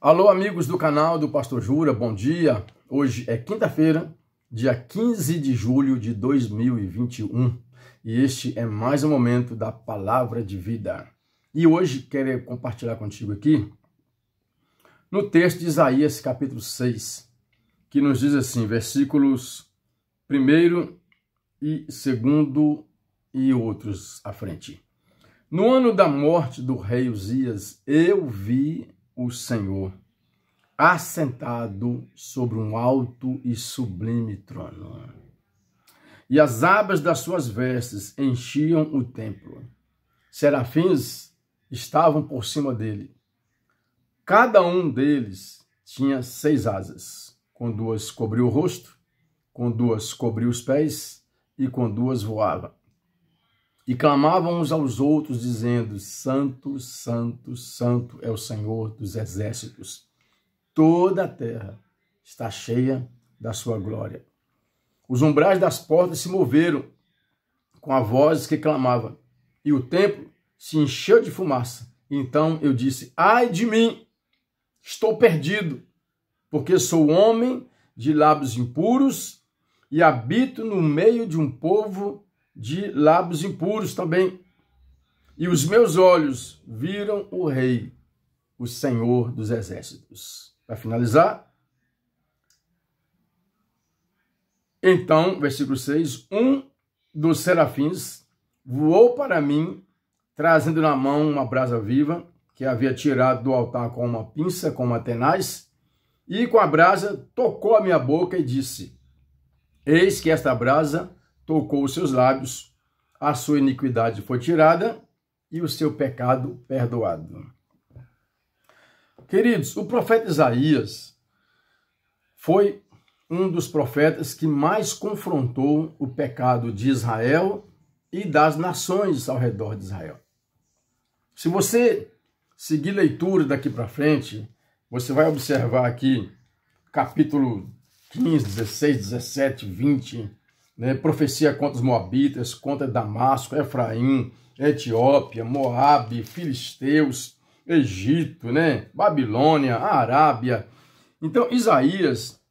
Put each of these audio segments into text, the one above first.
Alô, amigos do canal do Pastor Jura, bom dia. Hoje é quinta-feira, dia 15 de julho de 2021 e este é mais um momento da Palavra de Vida. E hoje quero compartilhar contigo aqui no texto de Isaías, capítulo 6, que nos diz assim, versículos 1 e 2 e outros à frente. No ano da morte do rei Uzias, eu vi o Senhor assentado sobre um alto e sublime trono. E as abas das suas vestes enchiam o templo. Serafins estavam por cima dele. Cada um deles tinha 6 asas. Com 2 cobriu o rosto, com 2 cobriu os pés e com 2 voava. E clamavam uns aos outros, dizendo, Santo, Santo, Santo é o Senhor dos exércitos. Toda a terra está cheia da sua glória. Os umbrais das portas se moveram com a voz que clamava, e o templo se encheu de fumaça. Então eu disse, ai de mim, estou perdido, porque sou homem de lábios impuros e habito no meio de um povo de lábios impuros também. E os meus olhos viram o Rei, o Senhor dos Exércitos. Para finalizar, então, versículo 6, um dos serafins voou para mim, trazendo na mão uma brasa viva, que havia tirado do altar com uma pinça, com uma tenaz, e com a brasa tocou a minha boca e disse, eis que esta brasa tocou os seus lábios, a sua iniquidade foi tirada e o seu pecado perdoado. Queridos, o profeta Isaías foi um dos profetas que mais confrontou o pecado de Israel e das nações ao redor de Israel. Se você seguir leitura daqui para frente, você vai observar aqui capítulo 15, 16, 17, 20, profecia contra os moabitas, contra Damasco, Efraim, Etiópia, Moabe, Filisteus, Egito, Babilônia, a Arábia. Então, Isaías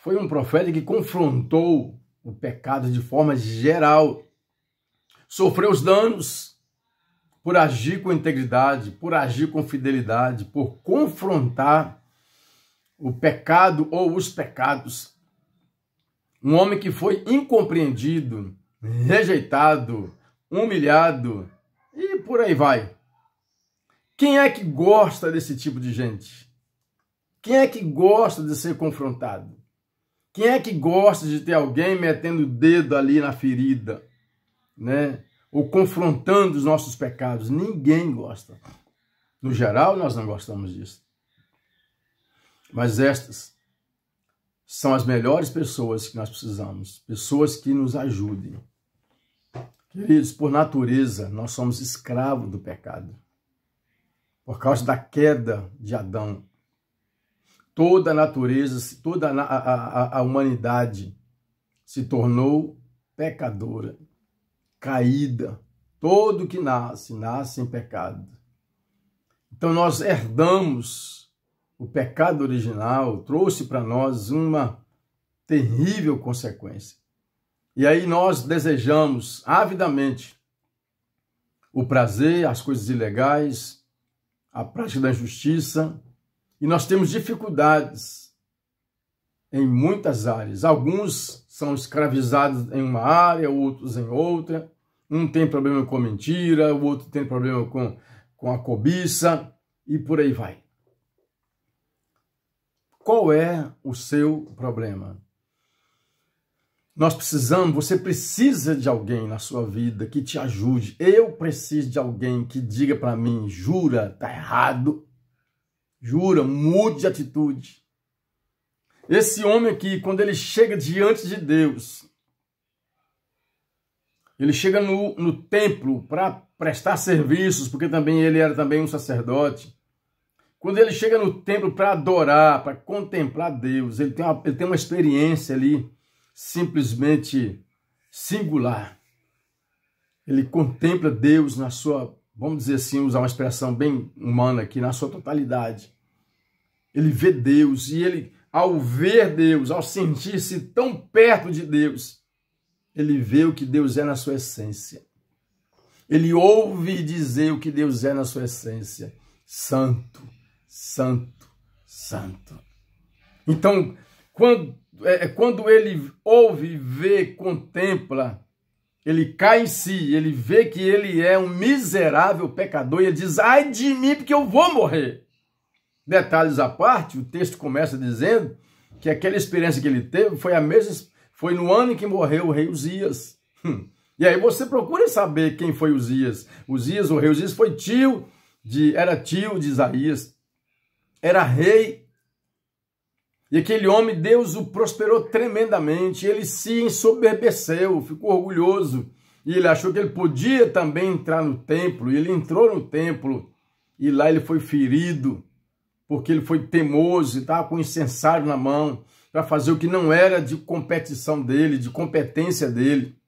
foi um profeta que confrontou o pecado de forma geral. Sofreu os danos por agir com integridade, por agir com fidelidade, por confrontar o pecado ou os pecados. Um homem que foi incompreendido, rejeitado, humilhado e por aí vai. Quem é que gosta desse tipo de gente? Quem é que gosta de ser confrontado? Quem é que gosta de ter alguém metendo o dedo ali na ferida, ou confrontando os nossos pecados? Ninguém gosta. No geral, nós não gostamos disso. Mas estas são as melhores pessoas que nós precisamos, pessoas que nos ajudem. Queridos, por natureza, nós somos escravos do pecado. Por causa da queda de Adão, toda a natureza, toda a humanidade se tornou pecadora, caída. Todo que nasce, nasce em pecado. Então nós herdamos o pecado original, trouxe para nós uma terrível consequência. E aí nós desejamos avidamente o prazer, as coisas ilegais, a prática da injustiça, e nós temos dificuldades em muitas áreas. Alguns são escravizados em uma área, outros em outra. Um tem problema com mentira, o outro tem problema com a cobiça, e por aí vai. Qual é o seu problema? Você precisa de alguém na sua vida que te ajude. Eu preciso de alguém que diga para mim, Jura, tá errado. Jura, mude de atitude. Esse homem aqui, quando ele chega diante de Deus, ele chega no templo para prestar serviços, porque ele era também um sacerdote. Quando ele chega no templo para adorar, para contemplar Deus, ele tem uma experiência ali, simplesmente singular. Ele contempla Deus na sua, vamos dizer assim, usar uma expressão bem humana aqui, na sua totalidade. Ele vê Deus e ele, ao ver Deus, ao sentir-se tão perto de Deus, ele vê o que Deus é na sua essência. Ele ouve dizer o que Deus é na sua essência. Santo, santo, santo. Então, quando ele ouve, vê, contempla, ele cai em si, ele vê que ele é um miserável pecador e ele diz, ai de mim, porque eu vou morrer. Detalhes à parte, o texto começa dizendo que aquela experiência que ele teve foi no ano em que morreu o rei Uzias. E aí você procura saber quem foi Uzias. O rei Uzias era tio de Isaías, era rei. E aquele homem, Deus o prosperou tremendamente, ele se ensoberbeceu, ficou orgulhoso, e ele achou que ele podia também entrar no templo, e ele entrou no templo, e lá ele foi ferido, porque ele foi teimoso, e estava com o incensário na mão, para fazer o que não era de competição dele, de competência dele.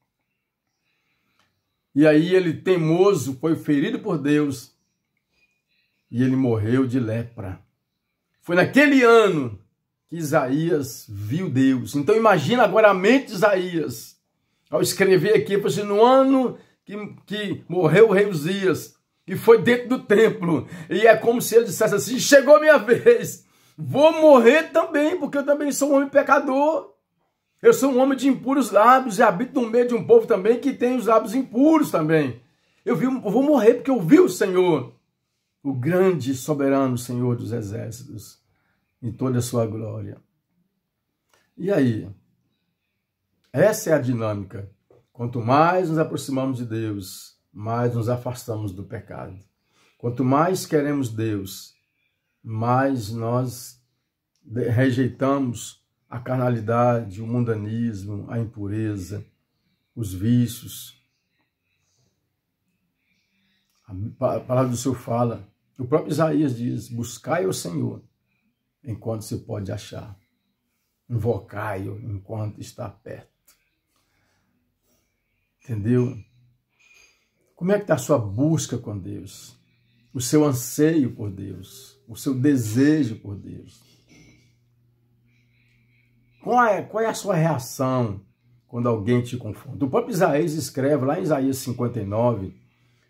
E aí ele, teimoso, foi ferido por Deus, e ele morreu de lepra. Foi naquele ano que Isaías viu Deus. Então imagina agora a mente de Isaías, ao escrever aqui, assim, no ano que morreu o rei Uzias, que foi dentro do templo, e é como se ele dissesse assim, chegou a minha vez, vou morrer também, porque eu também sou um homem pecador, eu sou um homem de impuros lábios, e habito no meio de um povo também que tem os lábios impuros também. Eu vou morrer porque eu vi o Senhor, o grande e soberano Senhor dos exércitos, em toda a sua glória. E aí? Essa é a dinâmica. Quanto mais nos aproximamos de Deus, mais nos afastamos do pecado. Quanto mais queremos Deus, mais nós rejeitamos a carnalidade, o mundanismo, a impureza, os vícios. A palavra do Senhor fala, o próprio Isaías diz, buscai o Senhor enquanto se pode achar. Invocai-o enquanto está perto. Entendeu? Como é que está a sua busca com Deus? O seu anseio por Deus? O seu desejo por Deus? Qual é a sua reação quando alguém te confunde? O próprio Isaías escreve lá em Isaías 59,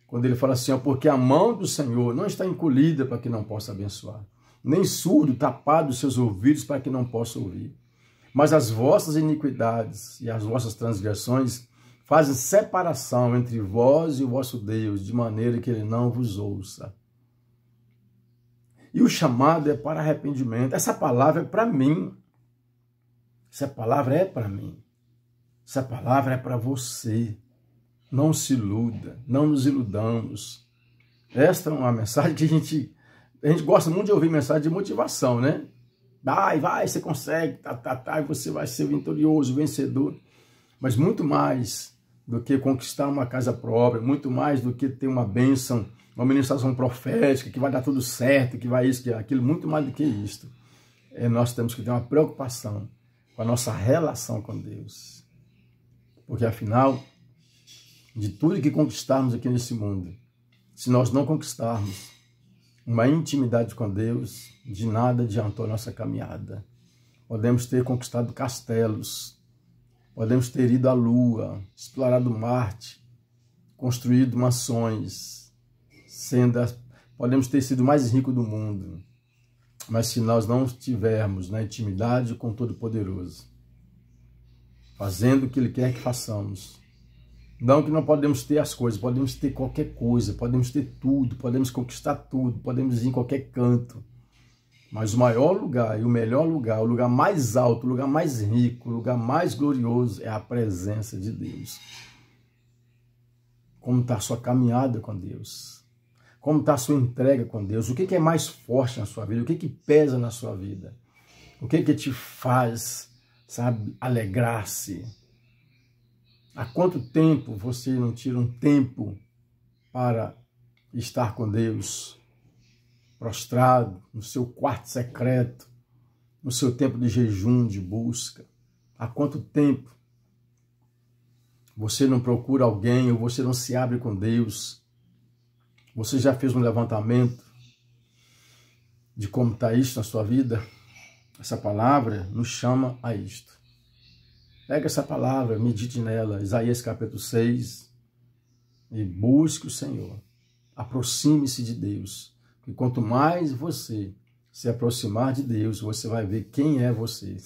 quando ele fala assim, porque a mão do Senhor não está encolhida para que não possa abençoar, nem surdo, tapado os seus ouvidos para que não possa ouvir. Mas as vossas iniquidades e as vossas transgressões fazem separação entre vós e o vosso Deus, de maneira que ele não vos ouça. E o chamado é para arrependimento. Essa palavra é para mim. Essa palavra é para mim. Essa palavra é para você. Não se iluda, não nos iludamos. Esta é uma mensagem que a gente gosta muito de ouvir mensagem de motivação, né? Vai, você consegue, você vai ser vitorioso, vencedor. Mas muito mais do que conquistar uma casa própria, muito mais do que ter uma bênção, uma ministração profética, que vai dar tudo certo, que vai isso, que aquilo, muito mais do que isto. Nós temos que ter uma preocupação com a nossa relação com Deus. Porque afinal, de tudo que conquistarmos aqui nesse mundo, se nós não conquistarmos uma intimidade com Deus, de nada adiantou a nossa caminhada. Podemos ter conquistado castelos, podemos ter ido à Lua, explorado Marte, construído mansões, podemos ter sido o mais rico do mundo. Mas se nós não estivermos na intimidade com o Todo-Poderoso, fazendo o que Ele quer que façamos, não que não podemos ter as coisas, podemos ter qualquer coisa, podemos ter tudo, podemos conquistar tudo, podemos ir em qualquer canto. Mas o maior lugar e o melhor lugar, o lugar mais alto, o lugar mais rico, o lugar mais glorioso é a presença de Deus. Como está a sua caminhada com Deus? Como está a sua entrega com Deus? O que é mais forte na sua vida? O que pesa na sua vida? O que te faz, sabe, alegrar-se? Há quanto tempo você não tira um tempo para estar com Deus, prostrado no seu quarto secreto, no seu tempo de jejum, de busca? Há quanto tempo você não procura alguém ou você não se abre com Deus? Você já fez um levantamento? de como está isto na sua vida, essa palavra nos chama a isto. Pega essa palavra, medite nela, Isaías capítulo 6, e busque o Senhor. Aproxime-se de Deus. E quanto mais você se aproximar de Deus, você vai ver quem é você.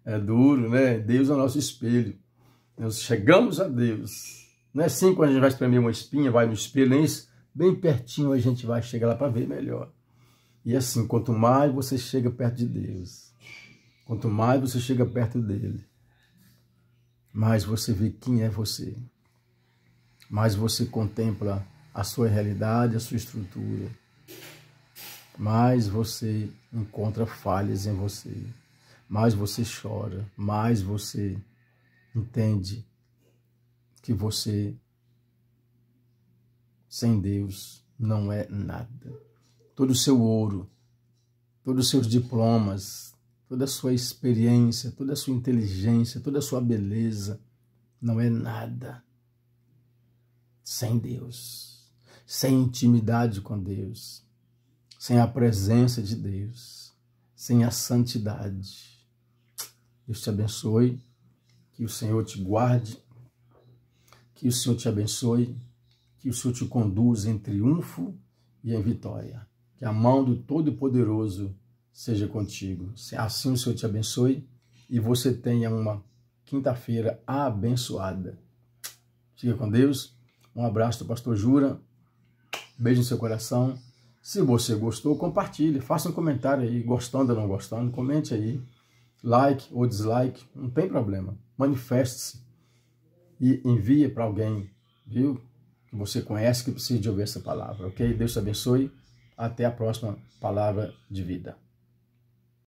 É duro, né? Deus é o nosso espelho. Nós chegamos a Deus. Não é assim quando a gente vai espremer uma espinha, vai no espelho, nem isso. Bem pertinho a gente vai chegar lá para ver melhor. E assim, quanto mais você chega perto de Deus, quanto mais você chega perto dele, mais você vê quem é você. Mais você contempla a sua realidade, a sua estrutura. Mais você encontra falhas em você. Mais você chora. Mais você entende que você, sem Deus, não é nada. Todo o seu ouro, todos os seus diplomas, toda a sua experiência, toda a sua inteligência, toda a sua beleza, não é nada sem Deus, sem intimidade com Deus, sem a presença de Deus, sem a santidade. Deus te abençoe, que o Senhor te guarde, que o Senhor te abençoe, que o Senhor te conduza em triunfo e em vitória. Que a mão do Todo-Poderoso seja contigo. Assim o Senhor te abençoe e você tenha uma quinta-feira abençoada. Fica com Deus. Um abraço do pastor Jura. Beijo no seu coração. Se você gostou, compartilhe. Faça um comentário aí, gostando ou não gostando. Comente aí. Like ou dislike. Não tem problema. Manifeste-se. E envie para alguém, viu? Que você conhece, que precisa de ouvir essa palavra. Ok? Deus te abençoe. Até a próxima palavra de vida.